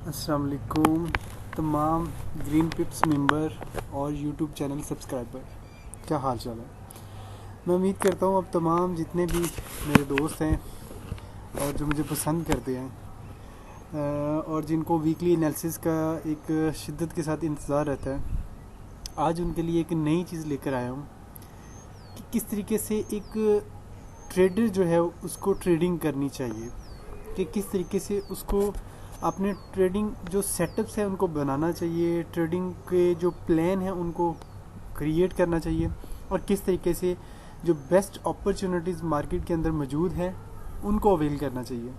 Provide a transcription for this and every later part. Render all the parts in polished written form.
अस्सलाम वालेकुम तमाम ग्रीन पिप्स मेंबर और यूट्यूब चैनल सब्सक्राइबर, क्या हाल चाल है। मैं उम्मीद करता हूँ अब तमाम जितने भी मेरे दोस्त हैं और जो मुझे पसंद करते हैं और जिनको वीकली एनालिसिस का एक शिद्दत के साथ इंतज़ार रहता है, आज उनके लिए एक नई चीज़ लेकर आया हूँ कि किस तरीके से एक ट्रेडर जो है उसको ट्रेडिंग करनी चाहिए, कि किस तरीके से उसको अपने ट्रेडिंग जो सेटअप्स है उनको बनाना चाहिए, ट्रेडिंग के जो प्लान है उनको क्रिएट करना चाहिए और किस तरीके से जो बेस्ट अपॉर्चुनिटीज़ मार्केट के अंदर मौजूद हैं उनको अवेल करना चाहिए।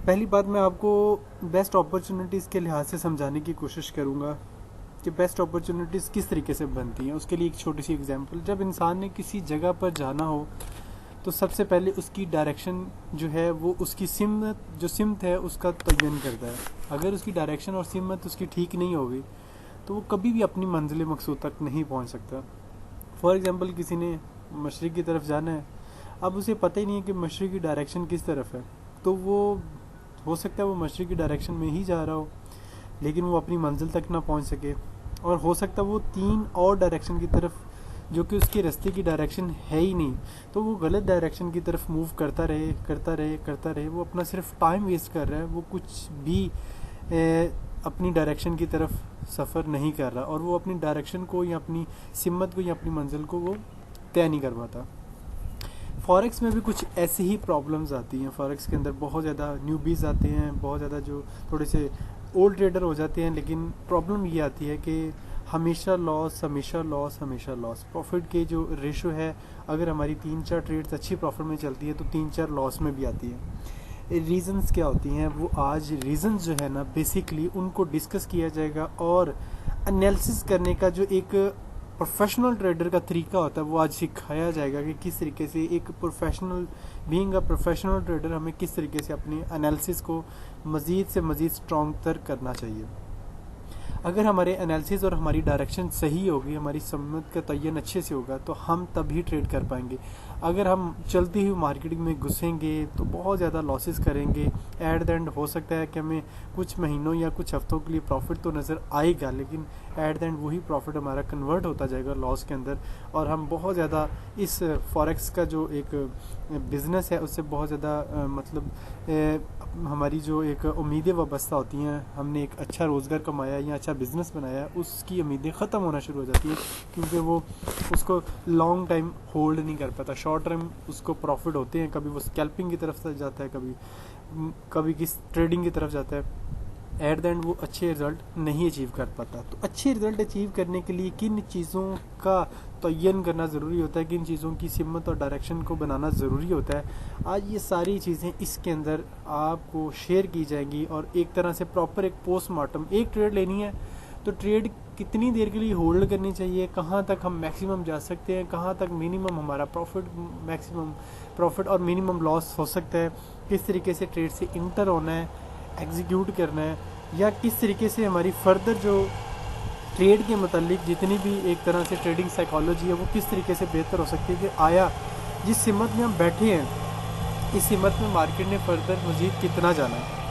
पहली बात, मैं आपको बेस्ट अपॉर्चुनिटीज़ के लिहाज से समझाने की कोशिश करूँगा कि बेस्ट अपॉर्चुनिटीज़ किस तरीके से बनती हैं। उसके लिए एक छोटी सी एग्जांपल, जब इंसान ने किसी जगह पर जाना हो तो सबसे पहले उसकी डायरेक्शन जो है वो उसकी सिमत है उसका तयन करता है। अगर उसकी डायरेक्शन और सिमत उसकी ठीक नहीं होगी तो वो कभी भी अपनी मंजिल मकसूद तक नहीं पहुंच सकता। फॉर एग्जांपल, किसी ने मशरिक़ की तरफ जाना है, अब उसे पता ही नहीं है कि मशरिक़ की डायरेक्शन किस तरफ है, तो वो हो सकता है वो मशरिक़ की डायरेक्शन में ही जा रहा हो लेकिन वो अपनी मंजिल तक ना पहुंच सके, और हो सकता है वो 3 और डायरेक्शन की तरफ जो कि उसके रास्ते की डायरेक्शन है ही नहीं, तो वो गलत डायरेक्शन की तरफ मूव करता रहे, वो अपना सिर्फ टाइम वेस्ट कर रहा है, वो कुछ भी अपनी डायरेक्शन की तरफ सफ़र नहीं कर रहा और वो अपनी डायरेक्शन को या अपनी सिमत को या अपनी मंजिल को वो तय नहीं कर पाता। फॉरेक्स में भी कुछ ऐसी ही प्रॉब्लम्स आती हैं। फॉरेक्स के अंदर बहुत ज़्यादा न्यूबीज़ आते हैं, बहुत ज़्यादा जो थोड़े से ओल्ड ट्रेडर हो जाते हैं, लेकिन प्रॉब्लम ये आती है कि हमेशा लॉस। प्रॉफिट के जो रेशो है, अगर हमारी 3-4 ट्रेड्स अच्छी प्रॉफिट में चलती है तो 3-4 लॉस में भी आती है। रीज़न्स क्या होती हैं वो आज रीज़न्स जो है ना बेसिकली उनको डिस्कस किया जाएगा और एनालिसिस करने का जो एक प्रोफेशनल ट्रेडर का तरीका होता है वो आज सिखाया जाएगा कि किस तरीके से एक प्रोफेशनल ट्रेडर हमें किस तरीके से अपनी एनालिसिस को मज़ीद से मज़ीद स्ट्रॉन्ग तर करना चाहिए। अगर हमारे एनालिसिस और हमारी डायरेक्शन सही होगी, हमारी समझ का तयन अच्छे से होगा तो हम तभी ट्रेड कर पाएंगे। अगर हम चलती हुई मार्केटिंग में घुसेंगे तो बहुत ज़्यादा लॉसेस करेंगे। एट द एंड हो सकता है कि हमें कुछ महीनों या कुछ हफ्तों के लिए प्रॉफिट तो नज़र आएगा, लेकिन एट द एंड वही प्रॉफिट हमारा कन्वर्ट होता जाएगा लॉस के अंदर, और हम बहुत ज़्यादा इस फॉरेक्स का जो एक बिज़नेस है उससे बहुत ज़्यादा हमारी जो एक उम्मीदें वाबस्ता होती हैं, हमने एक अच्छा रोज़गार कमाया या अच्छा बिज़नेस बनाया, उसकी उम्मीदें ख़त्म होना शुरू हो जाती है क्योंकि वो उसको लॉन्ग टाइम होल्ड नहीं कर पाता। शॉर्ट टर्म उसको प्रॉफिट होते हैं, कभी वो स्कैल्पिंग की तरफ से जाता है, कभी किस ट्रेडिंग की तरफ जाता है। एट द एंड वो अच्छे रिजल्ट नहीं अचीव कर पाता। तो अच्छे रिजल्ट अचीव करने के लिए किन चीज़ों का तयन करना ज़रूरी होता है, किन चीज़ों की सिमत और डायरेक्शन को बनाना ज़रूरी होता है, आज ये सारी चीज़ें इसके अंदर आपको शेयर की जाएंगी। और एक तरह से प्रॉपर एक पोस्टमार्टम, एक ट्रेड लेनी है तो ट्रेड कितनी देर के लिए होल्ड करनी चाहिए, कहाँ तक हम मैक्सिमम जा सकते हैं, कहाँ तक मिनिमम हमारा मैक्सिमम प्रॉफिट और मिनिमम लॉस हो सकता है, किस तरीके से ट्रेड से इंटर होना है, एग्जीक्यूट करना है, या किस तरीके से हमारी फर्दर जो ट्रेड के मतलब जितनी भी एक तरह से ट्रेडिंग साइकोलॉजी है वो किस तरीके से बेहतर हो सकती है कि आया जिस सिमत में हम बैठे हैं इस सिमत में मार्केट ने फर्दर मज़ीद कितना जाना है।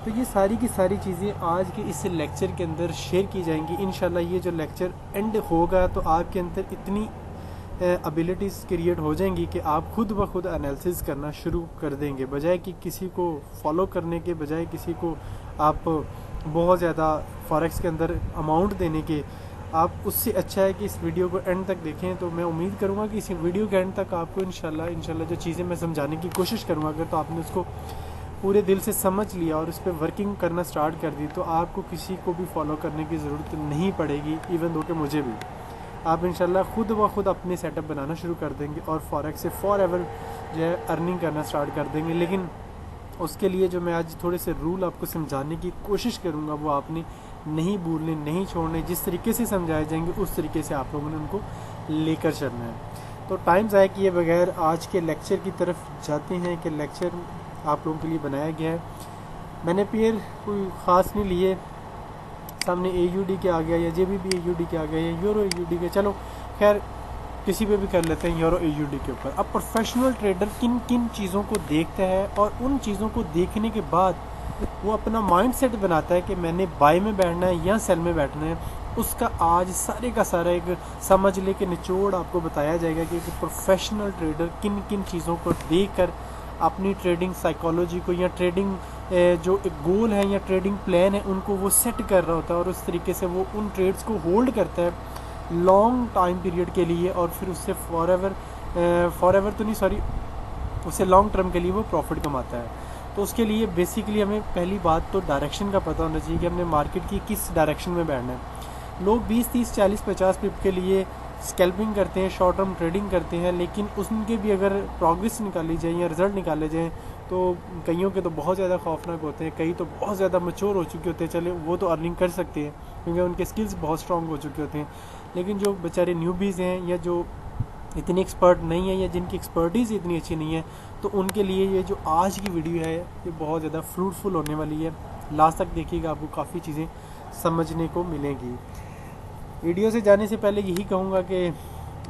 तो ये सारी की सारी चीज़ें आज के इस लेक्चर के अंदर शेयर की जाएंगी। इंशाल्लाह ये जो लेक्चर एंड होगा तो आपके अंदर इतनी एबिलिटीज़ क्रिएट हो जाएंगी कि आप खुद ब खुद एनालिसिस करना शुरू कर देंगे, बजाय कि किसी को फॉलो करने के, बजाय किसी को आप बहुत ज़्यादा फॉरेक्स के अंदर अमाउंट देने के। आप उससे अच्छा है कि इस वीडियो को एंड तक देखें। तो मैं उम्मीद करूँगा कि इस वीडियो के एंड तक आपको इंशाल्लाह जो चीज़ें मैं समझाने की कोशिश करूँगा, अगर तो आपने उसको पूरे दिल से समझ लिया और उस पर वर्किंग करना स्टार्ट कर दी तो आपको किसी को भी फॉलो करने की ज़रूरत नहीं पड़ेगी, इवन दो कि मुझे भी। आप इंशाल्लाह खुद ब खुद अपने सेटअप बनाना शुरू कर देंगे और फॉरेक्स से फॉर एवर जो है अर्निंग करना स्टार्ट कर देंगे। लेकिन उसके लिए जो मैं आज थोड़े से रूल आपको समझाने की कोशिश करूँगा वो आपने नहीं भूलने, नहीं छोड़ने। जिस तरीके से समझाए जाएंगे उस तरीके से आप लोगों ने उनको लेकर चलना है। तो टाइम ज़ाया किए बगैर आज के लेक्चर की तरफ जाते हैं कि लेक्चर आप लोगों के लिए बनाया गया है। मैंने पेयर कोई ख़ास नहीं लिए, सामने AUD के आ गया या JBP AUD के आ गया या यूरो AUD के, चलो खैर किसी पे भी कर लेते हैं यूरो AUD के ऊपर। अब प्रोफेशनल ट्रेडर किन किन चीज़ों को देखता है और उन चीज़ों को देखने के बाद वो अपना माइंड सेट बनाता है कि मैंने बाय में बैठना है या सेल में बैठना है, उसका आज सारे का सारा एक समझ ले के निचोड़ आपको बताया जाएगा कि एक प्रोफेशनल ट्रेडर किन किन चीज़ों को देखकर अपनी ट्रेडिंग साइकोलॉजी को या ट्रेडिंग जो एक गोल है या ट्रेडिंग प्लान है उनको वो सेट कर रहा होता है, और उस तरीके से वो उन ट्रेड्स को होल्ड करता है लॉन्ग टाइम पीरियड के लिए, और फिर उससे फॉर एवर तो नहीं, सॉरी, उससे लॉन्ग टर्म के लिए वो प्रॉफिट कमाता है। तो उसके लिए बेसिकली हमें पहली बात तो डायरेक्शन का पता होना चाहिए कि हमने मार्केट की किस डायरेक्शन में बैठना है। लोग 20, 30, 40, 50 पिप के लिए स्कैल्पिंग करते हैं, शॉर्ट टर्म ट्रेडिंग करते हैं, लेकिन उसके भी अगर प्रोग्रेस निकाली जाए या रिजल्ट निकाले जाएँ तो कईयों के तो बहुत ज़्यादा खौफनाक होते हैं, कई तो बहुत ज़्यादा मैच्योर हो चुके होते हैं, चले वो तो अर्निंग कर सकते हैं क्योंकि उनके स्किल्स बहुत स्ट्रॉन्ग हो चुके होते हैं। लेकिन जो बेचारे न्यूबीज़ हैं या जो इतने एक्सपर्ट नहीं है या जिनकी एक्सपर्टीज़ इतनी अच्छी नहीं है, तो उनके लिए ये जो आज की वीडियो है ये बहुत ज़्यादा फ्रूटफुल होने वाली है। लास्ट तक देखिएगा, आपको काफ़ी चीज़ें समझने को मिलेंगी। वीडियो से जाने से पहले यही कहूँगा कि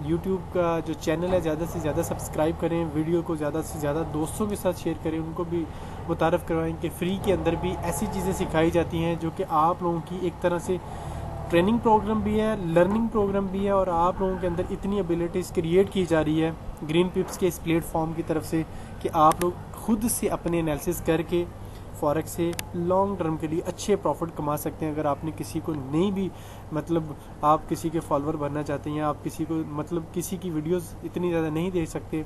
यूट्यूब का जो चैनल है ज़्यादा से ज़्यादा सब्सक्राइब करें, वीडियो को ज़्यादा से ज़्यादा दोस्तों के साथ शेयर करें, उनको भी मुतारफ़ करवाएं कि फ्री के अंदर भी ऐसी चीज़ें सिखाई जाती हैं जो कि आप लोगों की एक तरह से ट्रेनिंग प्रोग्राम भी है, लर्निंग प्रोग्राम भी है, और आप लोगों के अंदर इतनी एबिलिटीज़ क्रिएट की जा रही है ग्रीन पिप्स के इस प्लेटफॉर्म की तरफ से कि आप लोग खुद से अपने एनालिसिस करके फॉरेक्स से लॉन्ग टर्म के लिए अच्छे प्रॉफिट कमा सकते हैं। अगर आपने किसी को नहीं भी, मतलब आप किसी के फॉलोअर बनना चाहते हैं, आप किसी को, मतलब किसी की वीडियोस इतनी ज़्यादा नहीं देख सकते,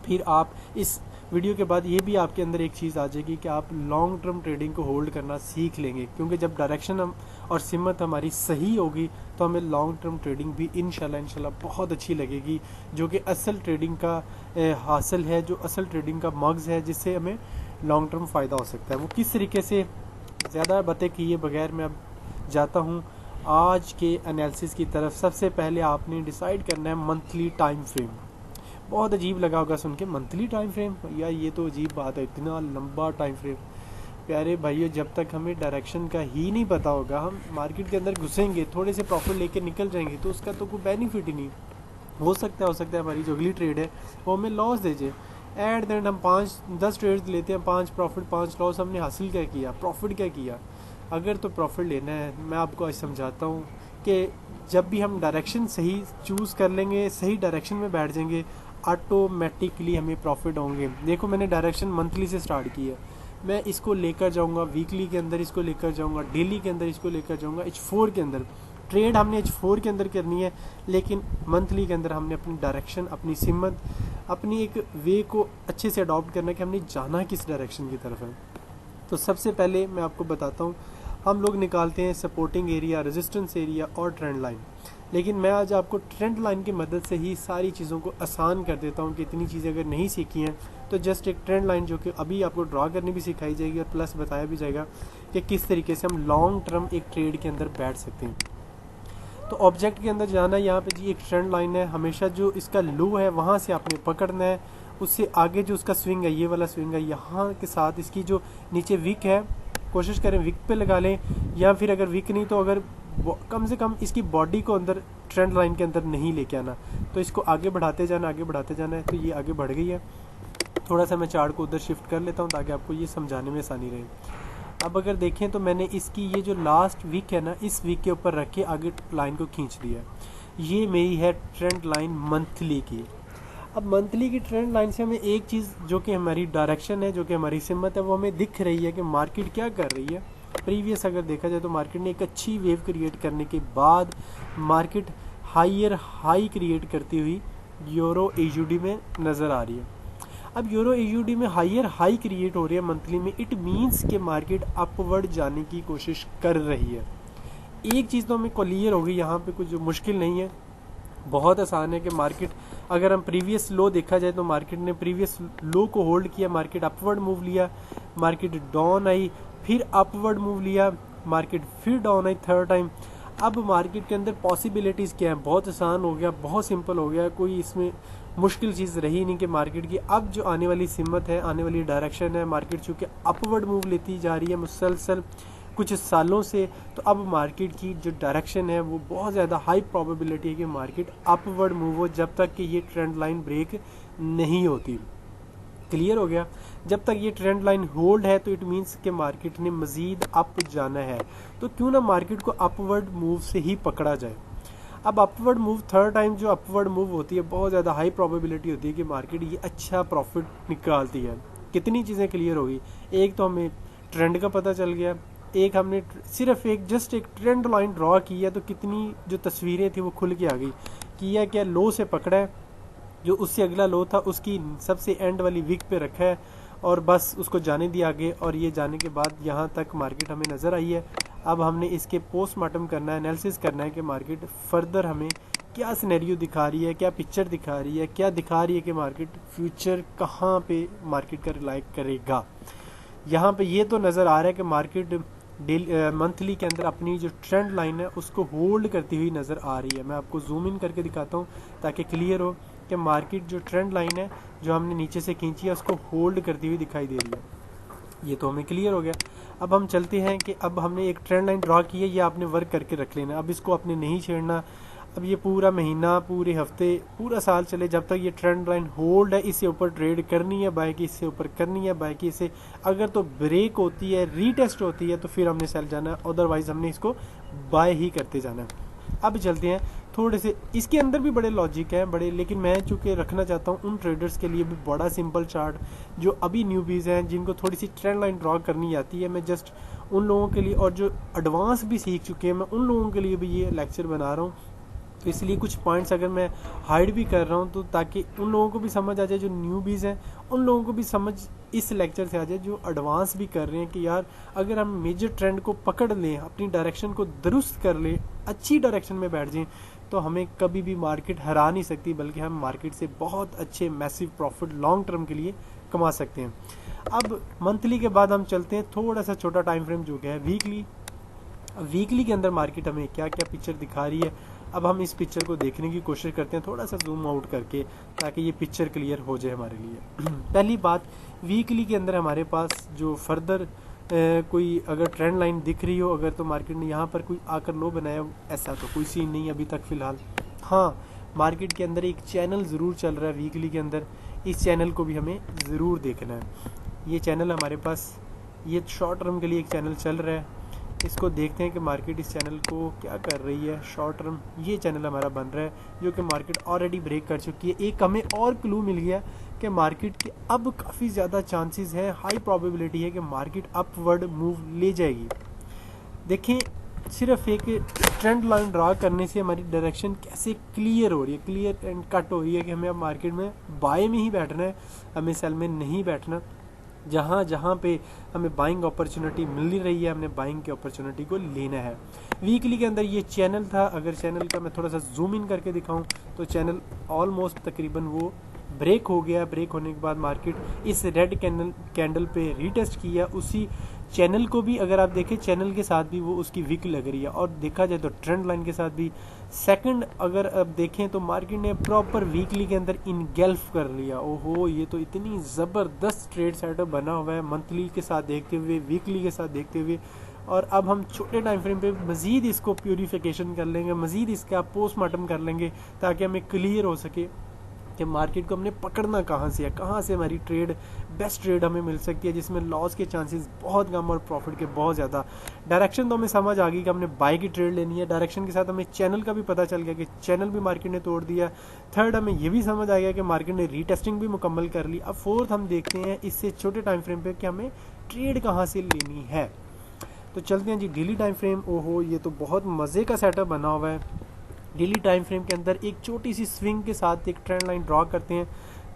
फिर आप इस वीडियो के बाद ये भी आपके अंदर एक चीज़ आ जाएगी कि आप लॉन्ग टर्म ट्रेडिंग को होल्ड करना सीख लेंगे, क्योंकि जब डायरेक्शन हम और सिमत हमारी सही होगी तो हमें लॉन्ग टर्म ट्रेडिंग भी इंशाल्लाह बहुत अच्छी लगेगी, जो कि असल ट्रेडिंग का हासिल है, जो असल ट्रेडिंग का मग्ज़ है, जिससे हमें लॉन्ग टर्म फ़ायदा हो सकता है। वो किस तरीके से, ज़्यादा बातें किए बगैर मैं अब जाता हूँ आज के एनालिसिस की तरफ। सबसे पहले आपने डिसाइड करना है मंथली टाइम फ्रेम। बहुत अजीब लगा होगा सुन के, मंथली टाइम फ्रेम, या ये तो अजीब बात है, इतना लंबा टाइम फ्रेम। प्यारे भाइयों, जब तक हमें डायरेक्शन का ही नहीं पता होगा, हम मार्केट के अंदर घुसेंगे, थोड़े से प्रॉफिट लेके निकल जाएंगे तो उसका तो कोई बेनिफिट ही नहीं। हो सकता है हमारी जो अगली ट्रेड है वो हमें लॉस दे जाए। एट द एंड हम 5-10 ट्रेड्स लेते हैं, 5 प्रॉफिट 5 लॉस, हमने हासिल क्या किया, प्रॉफिट क्या किया। अगर तो प्रॉफिट लेना है, मैं आपको आज समझाता हूँ कि जब भी हम डायरेक्शन सही चूज़ कर लेंगे, सही डायरेक्शन में बैठ जाएंगे, ऑटोमेटिकली हमें प्रॉफिट होंगे। देखो, मैंने डायरेक्शन मंथली से स्टार्ट की है, मैं इसको लेकर जाऊंगा वीकली के अंदर, इसको लेकर जाऊंगा डेली के अंदर, इसको लेकर जाऊंगा H4 के अंदर। ट्रेड हमने H4 के अंदर करनी है, लेकिन मंथली के अंदर हमने अपनी डायरेक्शन, अपनी सिमत, अपनी एक वे को अच्छे से अडॉप्ट करना है कि हमने जाना किस डायरेक्शन की तरफ है। तो सबसे पहले मैं आपको बताता हूँ, हम लोग निकालते हैं सपोर्टिंग एरिया, रेजिस्टेंस एरिया और ट्रेंड लाइन, लेकिन मैं आज आपको ट्रेंड लाइन की मदद से ही सारी चीज़ों को आसान कर देता हूँ कि इतनी चीज़ें अगर नहीं सीखी हैं तो जस्ट एक ट्रेंड लाइन जो कि अभी आपको ड्रा करनी भी सिखाई जाएगी और प्लस बताया भी जाएगा कि किस तरीके से हम लॉन्ग टर्म एक ट्रेड के अंदर बैठ सकते हैं। तो ऑब्जेक्ट के अंदर जाना, यहाँ पे जी एक ट्रेंड लाइन है, हमेशा जो इसका लो है वहाँ से आपने पकड़ना है, उससे आगे जो उसका स्विंग है, ये वाला स्विंग है, यहाँ के साथ इसकी जो नीचे विक है, कोशिश करें विक पे लगा लें, या फिर अगर विक नहीं तो अगर कम से कम इसकी बॉडी को अंदर ट्रेंड लाइन के अंदर नहीं लेके आना, तो इसको आगे बढ़ाते जाना, आगे बढ़ाते जाना है। तो ये आगे बढ़ गई है, थोड़ा सा मैं चार्ट को उधर शिफ्ट कर लेता हूँ ताकि आपको ये समझाने में आसानी रहे। अब अगर देखें तो मैंने इसकी ये जो लास्ट वीक है ना, इस वीक के ऊपर रख के आगे लाइन को खींच दिया। ये मेरी है ट्रेंड लाइन मंथली की। अब मंथली की ट्रेंड लाइन से हमें एक चीज़ जो कि हमारी डायरेक्शन है, जो कि हमारी सिमत है, वो हमें दिख रही है कि मार्केट क्या कर रही है। प्रीवियस अगर देखा जाए तो मार्केट ने एक अच्छी वेव क्रिएट करने के बाद मार्केट हाई क्रिएट करती हुई यूरो AUD में नज़र आ रही है। अब यूरो AUD में हाई क्रिएट हो रही है मंथली में, इट मीन्स कि मार्केट अपवर्ड जाने की कोशिश कर रही है। एक चीज़ तो हमें क्लियर होगी, यहाँ पे कुछ मुश्किल नहीं है, बहुत आसान है कि मार्केट, अगर हम प्रीवियस लो देखा जाए तो मार्केट ने प्रीवियस लो को होल्ड किया, मार्केट अपवर्ड मूव लिया, मार्केट डाउन आई, फिर अपवर्ड मूव लिया, मार्केट फिर डाउन आई थर्ड टाइम। अब मार्केट के अंदर पॉसिबिलिटीज़ क्या है, बहुत आसान हो गया, बहुत सिंपल हो गया, कोई इसमें मुश्किल चीज़ रही नहीं कि मार्केट की अब जो आने वाली सिमत है, आने वाली डायरेक्शन है, मार्केट चूँकि अपवर्ड मूव लेती जा रही है मुसलसल कुछ सालों से, तो अब मार्केट की जो डायरेक्शन है वो बहुत ज़्यादा हाई प्रोबेबिलिटी है कि मार्केट अपवर्ड मूव हो, जब तक कि ये ट्रेंड लाइन ब्रेक नहीं होती। क्लियर हो गया। जब तक ये ट्रेंड लाइन होल्ड है तो इट मीन्स कि मार्केट ने मजीद अप जाना है, तो क्यों ना मार्केट को अपवर्ड मूव से ही पकड़ा जाए। अब अपवर्ड मूव, थर्ड टाइम जो अपवर्ड मूव होती है, बहुत ज़्यादा हाई प्रोबेबिलिटी होती है कि मार्केट ये अच्छा प्रॉफिट निकालती है। कितनी चीज़ें क्लियर हो गई, एक तो हमें ट्रेंड का पता चल गया, एक हमने सिर्फ जस्ट एक ट्रेंड लाइन ड्रॉ की है तो कितनी जो तस्वीरें थी वो खुल के आ गई। किया क्या, लो से पकड़ा है, जो उससे अगला लो था उसकी सबसे एंड वाली विक पे रखा है और बस उसको जाने दिया आगे, और ये जाने के बाद यहाँ तक मार्केट हमें नज़र आई है। अब हमने इसके पोस्टमार्टम करना है, एनालिसिस करना है कि मार्केट फर्दर हमें क्या सिनेरियो दिखा रही है, क्या पिक्चर दिखा रही है, क्या दिखा रही है कि मार्केट फ्यूचर कहाँ पे मार्केट का रिलाई करेगा। यहाँ पे ये तो नज़र आ रहा है कि मार्केट मंथली के अंदर अपनी जो ट्रेंड लाइन है उसको होल्ड करती हुई नज़र आ रही है। मैं आपको जूम इन करके दिखाता हूँ ताकि क्लियर हो कि मार्केट जो ट्रेंड लाइन है जो हमने नीचे से खींची है उसको होल्ड करती हुई दिखाई दे रही है। ये तो हमें क्लियर हो गया। अब हम चलते हैं कि अब हमने एक ट्रेंड लाइन ड्रॉ की है, ये आपने वर्क करके रख लेना, अब इसको आपने नहीं छेड़ना। अब ये पूरा महीना, पूरे हफ्ते, पूरा साल चले, जब तक ये ट्रेंड लाइन होल्ड है इससे ऊपर ट्रेड करनी है, बाय की इससे ऊपर करनी है, बाय की इससे अगर तो ब्रेक होती है, रीटेस्ट होती है तो फिर हमने सेल जाना है, अदरवाइज हमने इसको बाय ही करते जाना है। अब चलते हैं थोड़े से, इसके अंदर भी बड़े लॉजिक हैं बड़े, लेकिन मैं चूंकि रखना चाहता हूँ उन ट्रेडर्स के लिए भी बड़ा सिंपल चार्ट जो अभी न्यूबीज हैं, जिनको थोड़ी सी ट्रेंड लाइन ड्रॉ करनी आती है। मैं जस्ट उन लोगों के लिए, और जो एडवांस भी सीख चुके हैं, मैं उन लोगों के लिए भी ये लेक्चर बना रहा हूँ। तो इसलिए कुछ पॉइंट्स अगर मैं हाइड भी कर रहा हूँ तो ताकि उन लोगों को भी समझ आ जाए जो न्यूबीज़ हैं, उन लोगों को भी समझ इस लेक्चर से आ जाए जो एडवांस भी कर रहे हैं कि यार अगर हम मेजर ट्रेंड को पकड़ लें, अपनी डायरेक्शन को दुरुस्त कर लें, अच्छी डायरेक्शन में बैठ जाएं, तो हमें कभी भी मार्केट हरा नहीं सकती, बल्कि हम मार्केट से बहुत अच्छे मैसिव प्रॉफिट लॉन्ग टर्म के लिए कमा सकते हैं। अब मंथली के बाद हम चलते हैं थोड़ा सा छोटा टाइम फ्रेम जो है वीकली। वीकली के अंदर मार्केट हमें क्या क्या पिक्चर दिखा रही है, अब हम इस पिक्चर को देखने की कोशिश करते हैं थोड़ा सा जूम आउट करके, ताकि ये पिक्चर क्लियर हो जाए हमारे लिए। पहली बात, वीकली के अंदर हमारे पास जो फर्दर कोई अगर ट्रेंड लाइन दिख रही हो, अगर तो मार्केट ने यहाँ पर कोई आकर लो बनाया, ऐसा तो कोई सीन नहीं अभी तक फ़िलहाल। हाँ, मार्केट के अंदर एक चैनल ज़रूर चल रहा है वीकली के अंदर, इस चैनल को भी हमें ज़रूर देखना है। ये चैनल हमारे पास, ये शॉर्ट टर्म के लिए एक चैनल चल रहा है, इसको देखते हैं कि मार्केट इस चैनल को क्या कर रही है। शॉर्ट टर्म ये चैनल हमारा बन रहा है जो कि मार्केट ऑलरेडी ब्रेक कर चुकी है। एक हमें और क्लू मिल गया कि मार्केट के अब काफ़ी ज़्यादा चांसेस है, हाई प्रोबेबिलिटी है कि मार्केट अपवर्ड मूव ले जाएगी। देखें, सिर्फ एक ट्रेंड लाइन ड्रा करने से हमारी डायरेक्शन कैसे क्लियर हो रही है, क्लियर एंड कट हो रही है कि हमें अब मार्केट में बाय में ही बैठना है, हमें सेल में नहीं बैठना। जहाँ जहाँ पे हमें बाइंग अपॉर्चुनिटी मिल रही है, हमने बाइंग की अपॉर्चुनिटी को लेना है। वीकली के अंदर ये चैनल था, अगर चैनल का मैं थोड़ा सा जूम इन करके दिखाऊं तो चैनल ऑलमोस्ट तकरीबन वो ब्रेक हो गया। ब्रेक होने के बाद मार्केट इस रेड कैंडल पे रीटेस्ट किया, उसी चैनल को भी अगर आप देखें चैनल के साथ भी वो उसकी विक लग रही है, और देखा जाए तो ट्रेंड लाइन के साथ भी। सेकंड अगर अब देखें तो मार्केट ने प्रॉपर वीकली के अंदर इनगल्फ कर लिया। ओहो, ये तो इतनी ज़बरदस्त ट्रेड सेटअप बना हुआ है मंथली के साथ देखते हुए, वीकली के साथ देखते हुए। और अब हम छोटे टाइम फ्रेम पे मज़ीद इसको प्यूरिफिकेशन कर लेंगे, मज़ीद इसका पोस्टमार्टम कर लेंगे ताकि हमें क्लियर हो सके कि मार्केट को हमने पकड़ना कहाँ से है, कहाँ से हमारी ट्रेड बेस्ट ट्रेड हमें मिल सकती है जिसमें लॉस के चांसेस बहुत कम और प्रॉफिट के बहुत ज़्यादा। डायरेक्शन तो हमें समझ आ गई कि हमने बाय की ट्रेड लेनी है, डायरेक्शन के साथ हमें चैनल का भी पता चल गया कि चैनल भी मार्केट ने तोड़ दिया। थर्ड, हमें ये भी समझ आ गया कि मार्केट ने रीटेस्टिंग भी मुकम्मल कर ली। अब फोर्थ हम देखते हैं इससे छोटे टाइम फ्रेम पर कि हमें ट्रेड कहाँ से लेनी है। तो चलते हैं जी डेली टाइम फ्रेम। ओहो, ये तो बहुत मज़े का सेटअप बना हुआ है। डेली टाइम फ्रेम के अंदर एक छोटी सी स्विंग के साथ एक ट्रेंड लाइन ड्रॉ करते हैं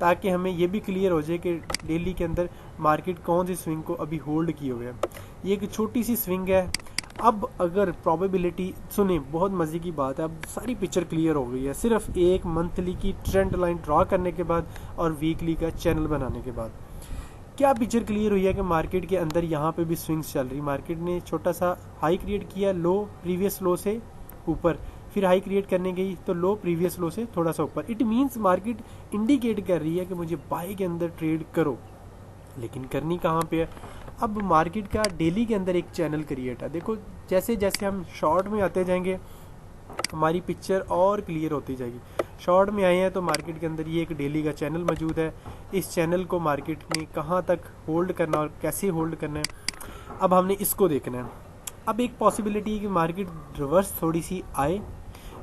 ताकि हमें ये भी क्लियर हो जाए कि डेली के अंदर मार्केट कौन सी स्विंग को अभी होल्ड किए हुए है। ये एक छोटी सी स्विंग है। अब अगर प्रोबेबिलिटी सुने, बहुत मज़े की बात है, अब सारी पिक्चर क्लियर हो गई है सिर्फ एक मंथली की ट्रेंड लाइन ड्रॉ करने के बाद और वीकली का चैनल बनाने के बाद। क्या पिक्चर क्लियर हुई है कि मार्केट के अंदर यहाँ पे भी स्विंग्स चल रही। मार्केट ने छोटा सा हाई क्रिएट किया, लो प्रीवियस लो से ऊपर, फिर हाई क्रिएट करने गई तो लो प्रीवियस लो से थोड़ा सा ऊपर। इट मींस मार्केट इंडिकेट कर रही है कि मुझे बाय के अंदर ट्रेड करो, लेकिन करनी कहाँ पे है। अब मार्केट का डेली के अंदर एक चैनल क्रिएट है। देखो, जैसे जैसे हम शॉर्ट में आते जाएंगे हमारी पिक्चर और क्लियर होती जाएगी। शॉर्ट में आए हैं तो मार्केट के अंदर ये एक डेली का चैनल मौजूद है। इस चैनल को मार्केट में कहाँ तक होल्ड करना और कैसे होल्ड करना है, अब हमने इसको देखना है। अब एक पॉसिबिलिटी है कि मार्केट रिवर्स थोड़ी सी आए।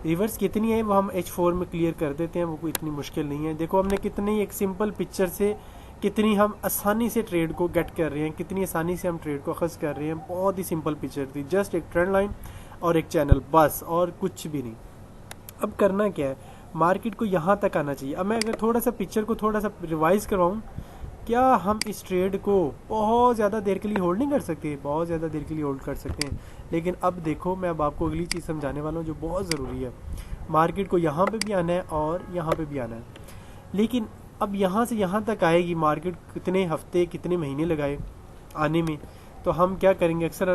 रिवर्स कितनी है वो हम H4 में क्लियर कर देते हैं, वो कोई इतनी मुश्किल नहीं है। देखो हमने कितनी एक सिंपल पिक्चर से कितनी हम आसानी से ट्रेड को गेट कर रहे हैं, कितनी आसानी से हम ट्रेड को अखज़ कर रहे हैं। बहुत ही सिंपल पिक्चर थी, जस्ट एक ट्रेंड लाइन और एक चैनल, बस, और कुछ भी नहीं। अब करना क्या है, मार्केट को यहाँ तक आना चाहिए। अब मैं अगर थोड़ा सा पिक्चर को थोड़ा सा रिवाइज करवाऊँ, क्या हम इस ट्रेड को बहुत ज़्यादा देर के लिए होल्ड नहीं कर सकते? बहुत ज़्यादा देर के लिए होल्ड कर सकते हैं। लेकिन अब देखो, मैं अब आपको अगली चीज़ समझाने वाला हूँ जो बहुत ज़रूरी है। मार्केट को यहाँ पे भी आना है और यहाँ पे भी आना है, लेकिन अब यहाँ से यहाँ तक आएगी मार्केट, कितने हफ्ते कितने महीने लगाए आने में। तो हम क्या करेंगे, अक्सर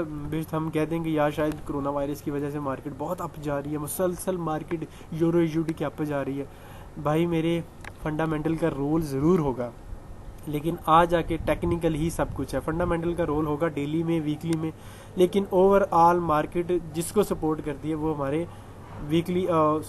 हम कह देंगे यार शायद कोरोना वायरस की वजह से मार्केट बहुत अप जा रही है, मुसलसल मार्केट यूरो यूडी की अप जा रही है। भाई मेरे फंडामेंटल का रोल ज़रूर होगा, लेकिन आ जाके टेक्निकल ही सब कुछ है। फंडामेंटल का रोल होगा डेली में, वीकली में, लेकिन ओवरऑल मार्केट जिसको सपोर्ट करती है वो हमारे वीकली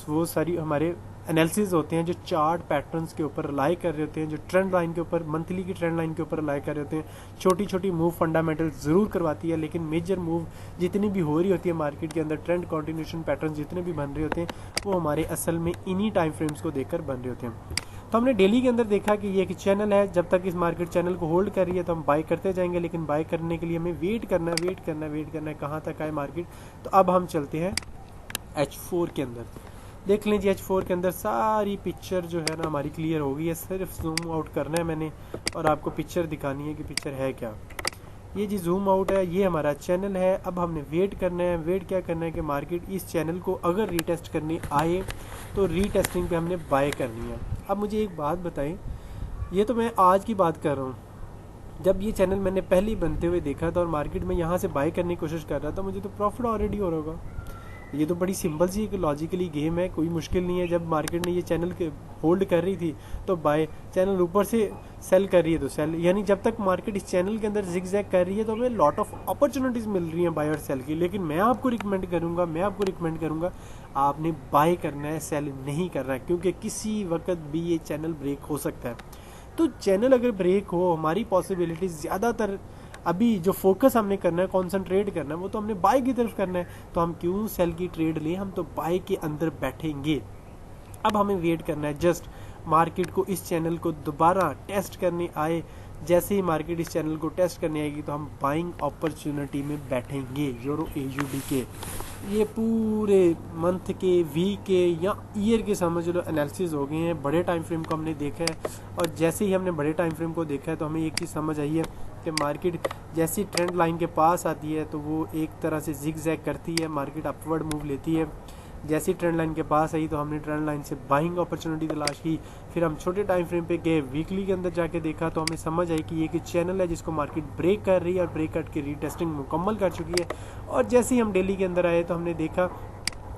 वो सारी हमारे एनालिसिस होते हैं जो चार्ट पैटर्न्स के ऊपर रिलाई कर रहे होते हैं, जो ट्रेंड लाइन के ऊपर, मंथली की ट्रेंड लाइन के ऊपर रिलाई कर रहे होते हैं। छोटी छोटी मूव फंडामेंटल ज़रूर करवाती है, लेकिन मेजर मूव जितनी भी हो रही होती है मार्केट के अंदर, ट्रेंड कंटिन्यूएशन पैटर्न जितने भी बन रहे होते हैं, वो हमारे असल में इन्हीं टाइम फ्रेम्स को देखकर बन रहे होते हैं। तो हमने डेली के अंदर देखा कि ये एक चैनल है, जब तक इस मार्केट चैनल को होल्ड कर रही है तो हम बाय करते जाएंगे, लेकिन बाय करने के लिए हमें वेट करना है कहाँ तक आए मार्केट। तो अब हम चलते हैं H4 के अंदर, देख लीजिए H4 के अंदर सारी पिक्चर जो है ना हमारी क्लियर हो गई है। सिर्फ जूम आउट करना है मैंने और आपको पिक्चर दिखानी है कि पिक्चर है क्या। ये जी जूम आउट है, ये हमारा चैनल है। अब हमने वेट करना है। वेट क्या करना है कि मार्केट इस चैनल को अगर रीटेस्ट करने आए तो रीटेस्टिंग पे हमने बाय करनी है। अब मुझे एक बात बताएं, ये तो मैं आज की बात कर रहा हूँ, जब ये चैनल मैंने पहले बनते हुए देखा था और मार्केट में यहाँ से बाय करने की कोशिश कर रहा था, मुझे तो प्रॉफिट ऑलरेडी हो रहा होगा। ये तो बड़ी सिंपल सी एक लॉजिकली गेम है, कोई मुश्किल नहीं है। जब मार्केट ने ये चैनल होल्ड कर रही थी तो बाय, चैनल ऊपर से सेल कर रही है तो सेल, यानी जब तक मार्केट इस चैनल के अंदर जिगजैग कर रही है तो हमें लॉट ऑफ अपॉर्चुनिटीज़ मिल रही हैं बाय और सेल की। लेकिन मैं आपको रिकमेंड करूँगा आपने बाय करना है, सेल नहीं करना है, क्योंकि किसी वक्त भी ये चैनल ब्रेक हो सकता है। तो चैनल अगर ब्रेक हो, हमारी पॉसिबिलिटीज ज़्यादातर अभी जो फोकस हमने करना है, कॉन्सेंट्रेट करना है, वो तो हमने बाय की तरफ करना है। तो हम क्यों सेल की ट्रेड लें, हम तो बाय के अंदर बैठेंगे। अब हमें वेट करना है जस्ट मार्केट को इस चैनल को दोबारा टेस्ट करने आए। जैसे ही मार्केट इस चैनल को टेस्ट करने आएगी तो हम बाइंग अपॉर्चुनिटी में बैठेंगे यूरो AUD के। ये पूरे मंथ के, वीक के या ईयर के समझ लो एनालिसिस हो गए हैं। बड़े टाइम फ्रेम को हमने देखा है और जैसे ही हमने बड़े टाइम फ्रेम को देखा है तो हमें एक चीज़ समझ आई है कि मार्केट जैसी ट्रेंड लाइन के पास आती है तो वो एक तरह से जिग जैग करती है, मार्केट अपवर्ड मूव लेती है। जैसी ट्रेंड लाइन के पास आई तो हमने ट्रेंड लाइन से बाइंग अपॉर्चुनिटी तलाश की। फिर हम छोटे टाइम फ्रेम पे गए, वीकली के अंदर जाके देखा तो हमें समझ आई कि ये एक चैनल है जिसको मार्केट ब्रेक कर रही है और ब्रेक करके रीटेस्टिंग मुकम्मल कर चुकी है। और जैसे ही हम डेली के अंदर आए तो हमने देखा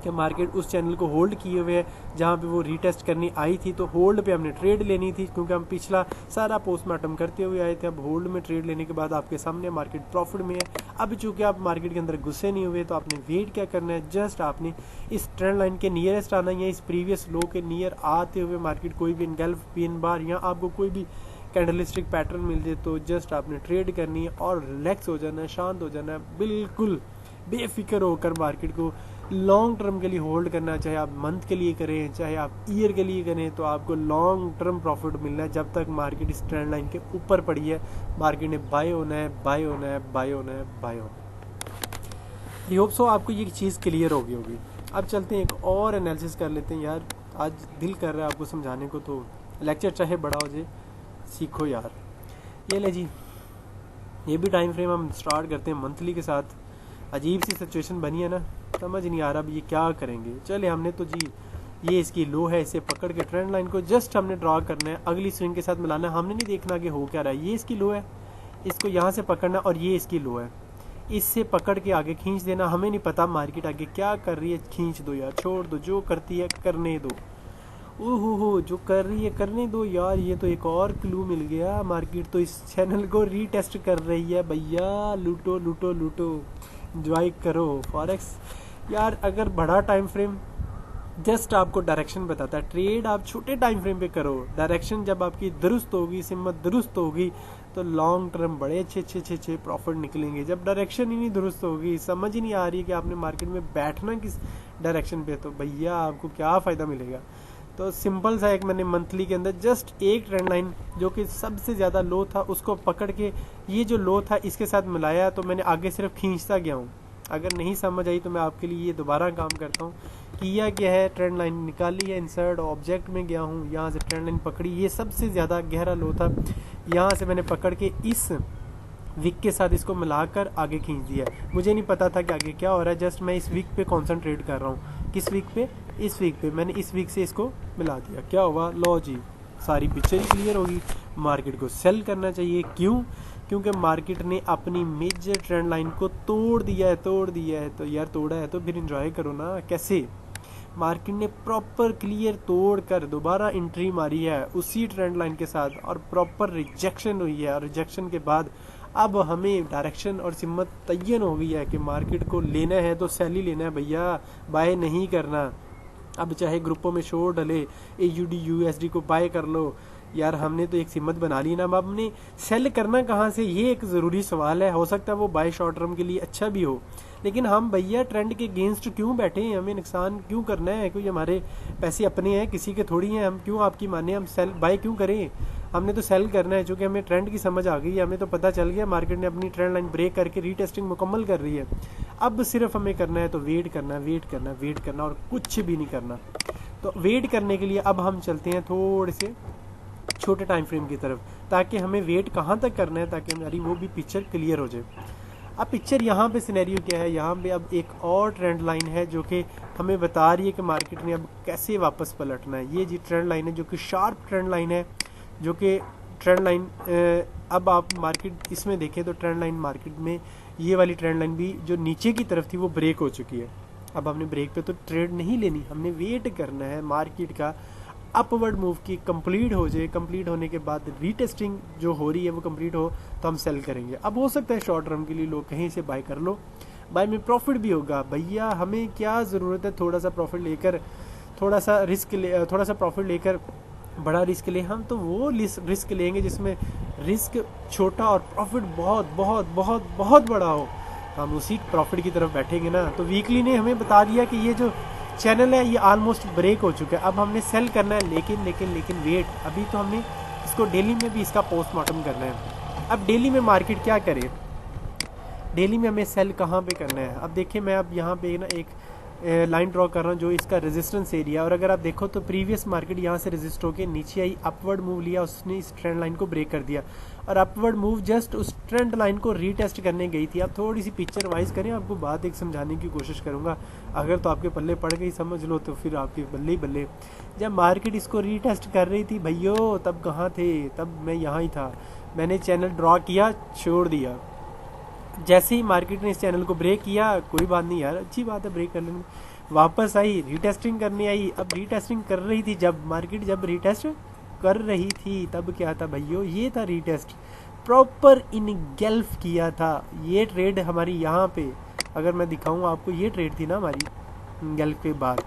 कि मार्केट उस चैनल को होल्ड किए हुए है जहाँ पे वो रीटेस्ट करनी आई थी। तो होल्ड पे हमने ट्रेड लेनी थी, क्योंकि हम पिछला सारा पोस्टमार्टम करते हुए आए थे। अब होल्ड में ट्रेड लेने के बाद आपके सामने मार्केट प्रॉफिट में है। अब चूंकि आप मार्केट के अंदर गुस्से नहीं हुए तो आपने वेट क्या करना है, जस्ट आपने इस ट्रेंड लाइन के नियरेस्ट आना है, इस प्रीवियस लो के नियर आते हुए मार्केट कोई भी इनगल्फ पिन बार या आपको कोई भी कैंडलिस्टिक पैटर्न मिल जाए तो जस्ट आपने ट्रेड करनी है और रिलैक्स हो जाना है, शांत हो जाना है, बिल्कुल बेफिक्र होकर मार्केट को लॉन्ग टर्म के लिए होल्ड करना। चाहे आप मंथ के लिए करें, चाहे आप ईयर के लिए करें, तो आपको लॉन्ग टर्म प्रॉफिट मिलना है जब तक मार्केट इस ट्रेंड लाइन के ऊपर पड़ी है। मार्केट ने बाय होना है, बाय होना है, बाय होना है, बाय होना है। आई होप सो आपको ये चीज़ क्लियर होगी। अब चलते हैं एक और एनालिसिस कर लेते हैं। यार आज दिल कर रहा है आपको समझाने को, तो लेक्चर चाहे बड़ा हो जाए, सीखो यार। ये ले जी, ये भी टाइम फ्रेम हम स्टार्ट करते हैं मंथली के साथ। अजीब सी सिचुएशन बनी है ना, समझ नहीं आ रहा अब ये क्या करेंगे। चले हमने तो जी ये इसकी लो है, इसे पकड़ के ट्रेंड लाइन को जस्ट हमने ड्रॉ करना है, अगली स्विंग के साथ मिलाना है। हमने नहीं देखना कि हो क्या रहा है। ये इसकी लो है, इसको यहाँ से पकड़ना और ये इसकी लो है, इससे पकड़ के आगे खींच देना। हमें नहीं पता मार्केट आगे क्या कर रही है, खींच दो यार, छोड़ दो, जो करती है करने दो। ओहो जो कर रही है करने दो यार। ये तो एक और क्लू मिल गया, मार्केट तो इस चैनल को रीटेस्ट कर रही है भैया। लूटो लूटो लूटो, एंजॉय करो फॉरेक्स। यार अगर बड़ा टाइम फ्रेम जस्ट आपको डायरेक्शन बताता है। ट्रेड आप छोटे टाइम फ्रेम पे करो, डायरेक्शन जब आपकी दुरुस्त होगी, सिमत दुरुस्त होगी, तो लॉन्ग टर्म बड़े अच्छे प्रॉफिट निकलेंगे। जब डायरेक्शन ही नहीं दुरुस्त होगी, समझ ही नहीं आ रही है कि आपने मार्केट में बैठना किस डायरेक्शन पे, तो भैया आपको क्या फ़ायदा मिलेगा। तो सिंपल सा एक मैंने मंथली के अंदर जस्ट एक ट्रेंड लाइन जो कि सबसे ज़्यादा लो था उसको पकड़ के ये जो लो था इसके साथ मिलाया, तो मैंने आगे सिर्फ खींचता गया हूँ। अगर नहीं समझ आई तो मैं आपके लिए ये दोबारा काम करता हूँ। किया क्या है, ट्रेंड लाइन निकाली है, इंसर्ट ऑब्जेक्ट में गया हूँ, यहाँ से ट्रेंड लाइन पकड़ी, ये सबसे ज़्यादा गहरा लो था, यहाँ से मैंने पकड़ के इस विक के साथ इसको मिलाकर आगे खींच दिया। मुझे नहीं पता था कि आगे क्या हो रहा है, जस्ट मैं इस विक पे कंसंट्रेट कर रहा हूँ। किस विक पे? इस विक पे। मैंने इस विक से इसको मिला दिया, क्या हुआ, लो जी सारी पिक्चर ही क्लियर होगी। मार्केट को सेल करना चाहिए, क्यों? क्योंकि मार्केट ने अपनी मेजर ट्रेंड लाइन को तोड़ दिया है। तो यार तोड़ा है तो फिर एंजॉय करो ना। कैसे? मार्केट ने प्रॉपर क्लियर तोड़ कर दोबारा एंट्री मारी है उसी ट्रेंड लाइन के साथ, और प्रॉपर रिजेक्शन हुई है, और रिजेक्शन के बाद अब हमें डायरेक्शन और सिम्मत तय्यन हो गई है कि मार्केट को लेना है तो सेल ही लेना है भैया, बाय नहीं करना। अब चाहे ग्रुपों में शोर डले, AUD USD को बाय कर लो, यार हमने तो एक सिम्मत बना ली ना, अब हमने सेल करना कहाँ से, ये एक ज़रूरी सवाल है। हो सकता है वो बाय शॉर्ट टर्म के लिए अच्छा भी हो, लेकिन हम भैया ट्रेंड के अगेंस्ट क्यों बैठे हैं? हमें नुकसान क्यों करना है? कोई हमारे पैसे अपने हैं, किसी के थोड़ी हैं, हम क्यों आपकी माने, हम सेल बाय क्यों करें? हमने तो सेल करना है, चूँकि हमें ट्रेंड की समझ आ गई है, हमें तो पता चल गया मार्केट ने अपनी ट्रेंड लाइन ब्रेक करके रीटेस्टिंग मुकम्मल कर रही है। अब सिर्फ हमें करना है तो वेट करना और कुछ भी नहीं करना। तो वेट करने के लिए अब हम चलते हैं थोड़े से छोटे टाइम फ्रेम की तरफ, ताकि हमें वेट कहाँ तक करना है, ताकि हमारी वो भी पिक्चर क्लियर हो जाए। अब पिक्चर यहाँ पे सिनेरियो क्या है, यहाँ पे अब एक और ट्रेंड लाइन है जो कि हमें बता रही है कि मार्केट ने अब कैसे वापस पलटना है। ये जी ट्रेंड लाइन है जो कि शार्प ट्रेंड लाइन है, जो कि ट्रेंड लाइन अब आप मार्केट इसमें देखें तो ट्रेंड लाइन मार्केट में ये वाली ट्रेंड लाइन भी जो नीचे की तरफ थी वो ब्रेक हो चुकी है। अब हमने ब्रेक पे तो ट्रेड नहीं लेनी, हमने वेट करना है मार्केट का अपवर्ड मूव की कंप्लीट हो जाए। कंप्लीट होने के बाद रीटेस्टिंग जो हो रही है वो कंप्लीट हो तो हम सेल करेंगे। अब हो सकता है शॉर्ट टर्म के लिए लोग कहीं से बाय कर लो, बाय में प्रॉफिट भी होगा। भैया हमें क्या ज़रूरत है थोड़ा सा प्रॉफिट लेकर, थोड़ा सा प्रॉफिट लेकर बड़ा रिस्क ले। हम तो वो रिस्क लेंगे जिसमें रिस्क छोटा और प्रॉफिट बहुत बहुत बहुत बहुत बड़ा हो, हम उसी प्रॉफिट की तरफ बैठेंगे ना। तो वीकली ने हमें बता दिया कि ये जो चैनल है ये ऑलमोस्ट ब्रेक हो चुका है, अब हमने सेल करना है। लेकिन वेट, अभी तो हमने इसको डेली में भी इसका पोस्टमार्टम करना है। अब डेली में मार्केट क्या करे, डेली में हमें सेल कहाँ पे करना है। अब देखिए मैं अब यहाँ पे ना एक लाइन ड्रॉ कर रहा हूँ जो इसका रेजिस्टेंस एरिया, और अगर आप देखो तो प्रीवियस मार्केट यहाँ से रेजिस्ट होकर नीचे आई, अपवर्ड मूव लिया, उसने इस ट्रेंड लाइन को ब्रेक कर दिया, और अपवर्ड मूव जस्ट उस ट्रेंड लाइन को रीटेस्ट करने गई थी। आप थोड़ी सी पिक्चर वाइज करें, आपको बात एक समझाने की कोशिश करूँगा, अगर तो आपके पल्ले पड़ गई समझ लो तो फिर आपके बल्ले ही बल्ले। जब मार्केट इसको रीटेस्ट कर रही थी भैयो, तब कहाँ थे, तब मैं यहाँ ही था, मैंने चैनल ड्रॉ किया, छोड़ दिया। जैसे ही मार्केट ने इस चैनल को ब्रेक किया, कोई बात नहीं यार, अच्छी बात है ब्रेक करने में, वापस आई, रीटेस्टिंग करने आई। अब रीटेस्टिंग कर रही थी, जब मार्केट जब रीटेस्ट कर रही थी तब क्या था भैयो, ये था रीटेस्ट, प्रॉपर इनगल्फ किया था। ये ट्रेड हमारी यहाँ पे अगर मैं दिखाऊँ आपको, ये ट्रेड थी ना हमारी इनगल्फ के बाद।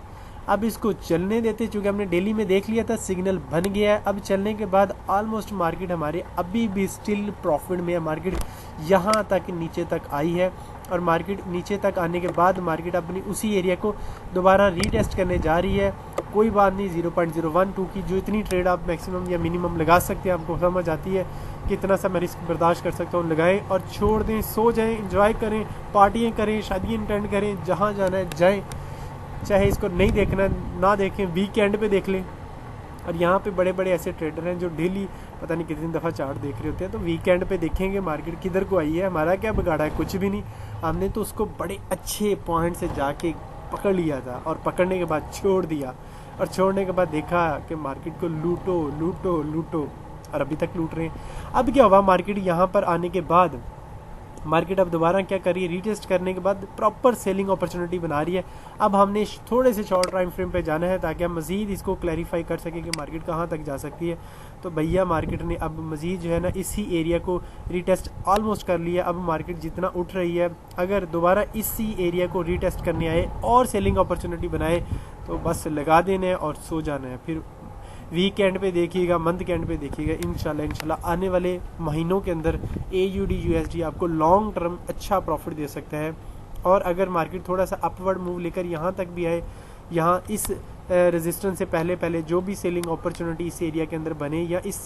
अब इसको चलने देते, चूँकि हमने डेली में देख लिया था सिग्नल बन गया है। अब चलने के बाद ऑलमोस्ट मार्केट हमारे अभी भी स्टिल प्रॉफिट में है। मार्केट यहाँ तक नीचे तक आई है, और मार्केट नीचे तक आने के बाद मार्केट अपनी उसी एरिया को दोबारा रीटेस्ट करने जा रही है। कोई बात नहीं, 0.012 की जो इतनी ट्रेड आप मैक्सिमम या मिनिमम लगा सकते हैं, आपको समझ आती है कितना सा मैं रिस्क बर्दाश्त कर सकता हूँ, लगाएं और छोड़ दें, सो जाएं, एंजॉय करें, पार्टियाँ करें, शादियाँ अटेंड करें, जहाँ जाना है जाएँ, चाहे इसको नहीं देखना ना देखें, वीकेंड पे देख लें। और यहाँ पे बड़े बड़े ऐसे ट्रेडर हैं जो डेली पता नहीं कितनी दफ़ा चार्ट देख रहे होते हैं, तो वीकेंड पे देखेंगे मार्केट किधर को आई है, हमारा क्या बिगाड़ा है, कुछ भी नहीं। हमने तो उसको बड़े अच्छे पॉइंट से जाके पकड़ लिया था, और पकड़ने के बाद छोड़ दिया, और छोड़ने के बाद देखा कि मार्केट को लूटो लूटो लूटो, और अभी तक लूट रहे हैं। अब क्या हुआ, मार्केट यहाँ पर आने के बाद मार्केट अब दोबारा क्या कर रही है, रीटेस्ट करने के बाद प्रॉपर सेलिंग अपॉर्चुनिटी बना रही है। अब हमने थोड़े से शॉर्ट टाइम फ्रेम पे जाना है ताकि हम मज़ीद इसको क्लैरिफाई कर सकें कि मार्केट कहाँ तक जा सकती है। तो भैया मार्केट ने अब मज़ीद जो है ना इसी एरिया को रीटेस्ट ऑलमोस्ट कर लिया। अब मार्केट जितना उठ रही है, अगर दोबारा इसी एरिया को रीटेस्ट करने आए और सेलिंग अपॉर्चुनिटी बनाए तो बस लगा देना है और सो जाना है। फिर वीकेंड पे देखिएगा, मंथ के एंड पे देखिएगा, इंशाल्लाह आने वाले महीनों के अंदर AUD USD आपको लॉन्ग टर्म अच्छा प्रॉफिट दे सकता है। और अगर मार्केट थोड़ा सा अपवर्ड मूव लेकर यहाँ तक भी आए, यहाँ इस रेजिस्टेंस से पहले जो भी सेलिंग अपॉर्चुनिटी इस एरिया के अंदर बने या इस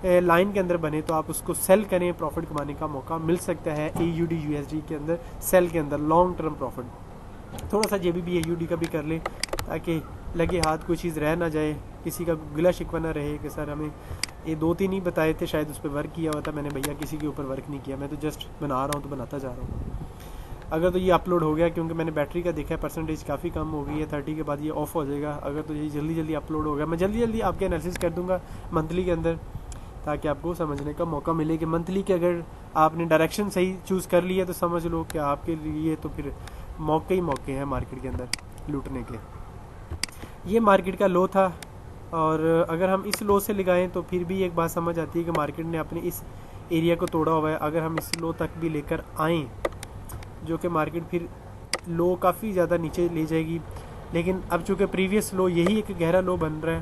लाइन के अंदर बने, तो आप उसको सेल करें, प्रॉफिट कमाने का मौका मिल सकता है AUD USD के अंदर, सेल के अंदर लॉन्ग टर्म प्रॉफिट। थोड़ा सा JBP AUD का भी कर ले ताकि लगे हाथ कोई चीज़ रह ना जाए, किसी का गिला शिकवा ना रहे कि सर हमें ये 2-3 ही बताए थे, शायद उस पर वर्क किया हुआ था मैंने। भैया किसी के ऊपर वर्क नहीं किया, मैं तो जस्ट बना रहा हूँ तो बनाता जा रहा हूँ। अगर तो ये अपलोड हो गया, क्योंकि मैंने बैटरी का देखा है परसेंटेज काफ़ी कम हो गई है, 30 के बाद ये ऑफ हो जाएगा। अगर तो ये जल्दी अपलोड हो गया, मैं जल्दी आपके एनालिसिस कर दूंगा मंथली के अंदर, ताकि आपको समझने का मौका मिले कि मंथली के अगर आपने डायरेक्शन सही चूज़ कर लिया तो समझ लो कि आपके लिए तो फिर मौके ही मौके हैं मार्केट के अंदर लूटने के। ये मार्केट का लो था, और अगर हम इस लो से लगाएं तो फिर भी एक बात समझ आती है कि मार्केट ने अपने इस एरिया को तोड़ा हुआ है। अगर हम इस लो तक भी लेकर आएँ, जो कि मार्केट फिर लो काफ़ी ज़्यादा नीचे ले जाएगी, लेकिन अब चूँकि प्रीवियस लो यही एक गहरा लो बन रहा है,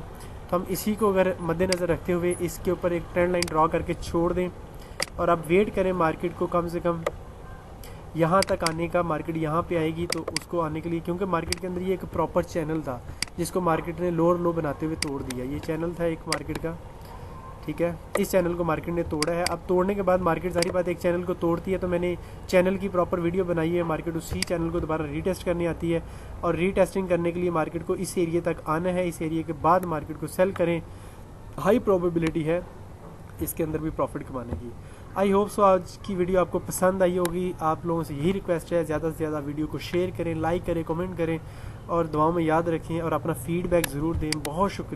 तो हम इसी को अगर मद्देनज़र रखते हुए इसके ऊपर एक ट्रेंड लाइन ड्रॉ करके छोड़ दें और अब वेट करें मार्केट को कम से कम यहाँ तक आने का। मार्केट यहाँ पे आएगी तो उसको आने के लिए, क्योंकि मार्केट के अंदर ये एक प्रॉपर चैनल था जिसको मार्केट ने लोअर लो बनाते हुए तोड़ दिया। ये चैनल था एक मार्केट का, ठीक है, इस चैनल को मार्केट ने तोड़ा है। अब तोड़ने के बाद मार्केट सारी बात एक चैनल को तोड़ती है, तो मैंने चैनल की प्रॉपर वीडियो बनाई है। मार्केट उसी चैनल को दोबारा रीटेस्ट करनी आती है, और रीटेस्टिंग करने के लिए मार्केट को इस एरिया तक आना है। इस एरिया के बाद मार्केट को सेल करें, हाई प्रोबेबिलिटी है इसके अंदर भी प्रॉफिट कमाने की। आई होप सो आज की वीडियो आपको पसंद आई होगी। आप लोगों से यही रिक्वेस्ट है, ज़्यादा से ज़्यादा वीडियो को शेयर करें, लाइक करें, कमेंट करें और दुआओं में याद रखें और अपना फीडबैक ज़रूर दें। बहुत शुक्रिया।